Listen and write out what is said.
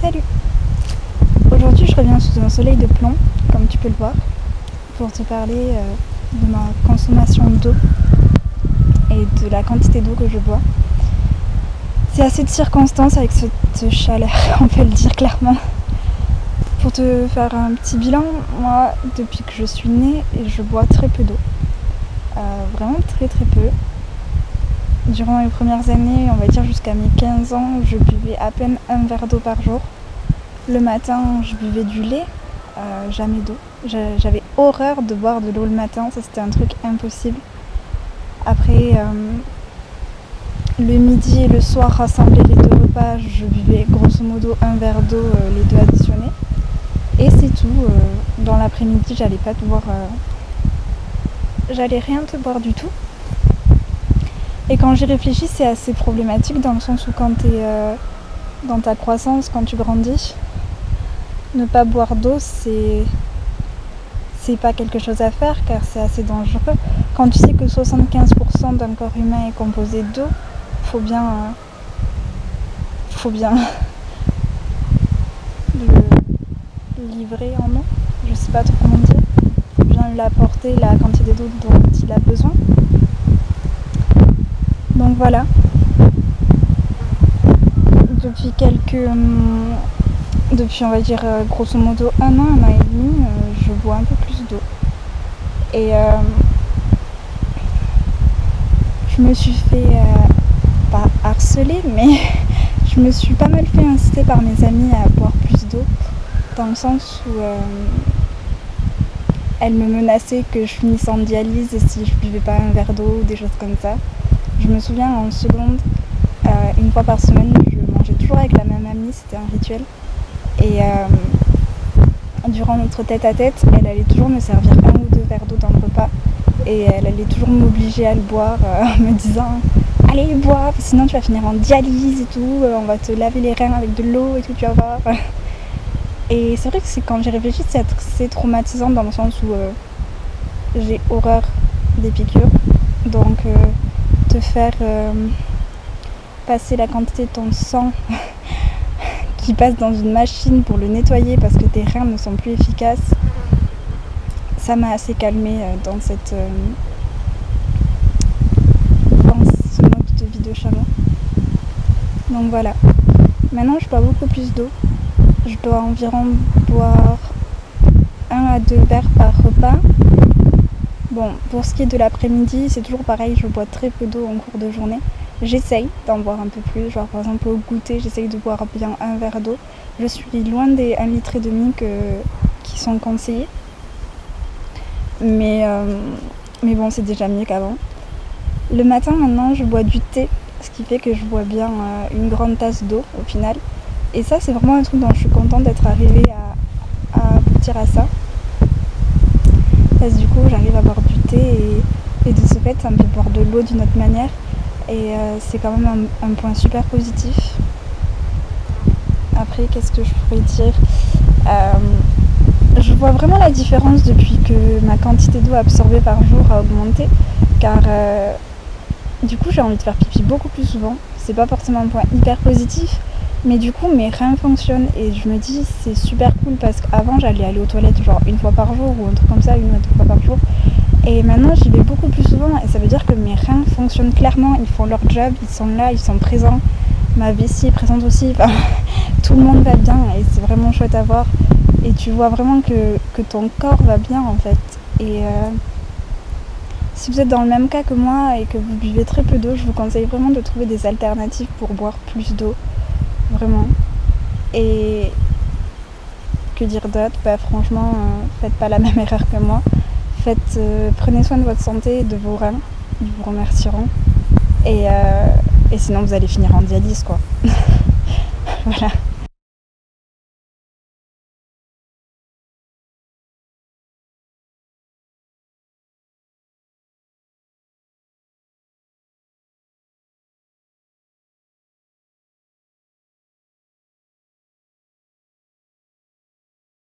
Salut! Aujourd'hui je reviens sous un soleil de plomb, comme tu peux le voir, pour te parler de ma consommation d'eau et de la quantité d'eau que je bois. C'est assez de circonstances avec cette chaleur, on peut le dire clairement. Pour te faire un petit bilan, moi depuis que je suis née, je bois très peu d'eau. Vraiment très peu. Durant les premières années, on va dire jusqu'à mes 15 ans, je buvais à peine un verre d'eau par jour. Le matin, je buvais du lait, jamais d'eau. J'avais horreur de boire de l'eau le matin, ça c'était un truc impossible. Après, le midi et le soir, rassemblés les deux repas, je buvais grosso modo un verre d'eau, les deux additionnés. Et c'est tout. Dans l'après-midi, j'allais rien te boire du tout. Et quand j'y réfléchis, c'est assez problématique dans le sens où quand tu es dans ta croissance, quand tu grandis, ne pas boire d'eau, c'est pas quelque chose à faire car c'est assez dangereux. Quand tu sais que 75% d'un corps humain est composé d'eau, faut bien le livrer en eau. Je sais pas trop comment dire. Faut bien lui apporter la quantité d'eau dont il a besoin. Donc voilà, depuis on va dire grosso modo un an et demi, je bois un peu plus d'eau. Et je me suis fait, pas harceler, mais je me suis pas mal fait inciter par mes amis à boire plus d'eau, dans le sens où elles me menaçaient que je finisse en dialyse si je buvais pas un verre d'eau ou des choses comme ça. Je me souviens en seconde, une fois par semaine, je mangeais toujours avec la même amie, c'était un rituel. Et durant notre tête-à-tête, elle allait toujours me servir un ou deux verres d'eau dans le repas. Et elle allait toujours m'obliger à le boire en me disant « Allez, bois, sinon tu vas finir en dialyse et tout, on va te laver les reins avec de l'eau et tout, tu vas voir. » Et c'est vrai que quand j'y réfléchis, c'est assez traumatisant dans le sens où j'ai horreur des piqûres. Donc te faire passer la quantité de ton sang qui passe dans une machine pour le nettoyer parce que tes reins ne sont plus efficaces, ça m'a assez calmée dans ce mode de vie de chameau. Donc voilà. Maintenant je bois beaucoup plus d'eau. Je dois environ boire 1 à 2 verres par repas. Bon, pour ce qui est de l'après-midi, c'est toujours pareil, je bois très peu d'eau en cours de journée. J'essaye d'en boire un peu plus, genre par exemple au goûter, j'essaye de boire bien un verre d'eau. Je suis loin des 1,5 litre qui sont conseillés. Mais bon, c'est déjà mieux qu'avant. Le matin, maintenant, je bois du thé, ce qui fait que je bois bien une grande tasse d'eau au final. Et ça, c'est vraiment un truc dont je suis contente d'être arrivée à aboutir à ça. Parce que du coup, j'arrive à boire du thé et de ce fait, ça me fait boire de l'eau d'une autre manière. Et c'est quand même un point super positif. Après, qu'est-ce que je pourrais dire ? Je vois vraiment la différence depuis que ma quantité d'eau absorbée par jour a augmenté. Car du coup, j'ai envie de faire pipi beaucoup plus souvent. C'est pas forcément un point hyper positif. Mais du coup, mes reins fonctionnent. Et je me dis, c'est super cool parce qu'avant, j'allais aller aux toilettes genre une fois par jour ou un truc comme ça, 1 ou 2 fois par jour. Et maintenant j'y vais beaucoup plus souvent et ça veut dire que mes reins fonctionnent clairement, ils font leur job, ils sont là, ils sont présents, ma vessie est présente aussi, enfin, tout le monde va bien et c'est vraiment chouette à voir et tu vois vraiment que ton corps va bien en fait. Et si vous êtes dans le même cas que moi et que vous buvez très peu d'eau, je vous conseille vraiment de trouver des alternatives pour boire plus d'eau, vraiment. Et que dire d'autre ? Franchement, faites pas la même erreur que moi. Prenez soin de votre santé et de vos reins, ils vous remercieront. Et sinon vous allez finir en dialyse quoi. Voilà.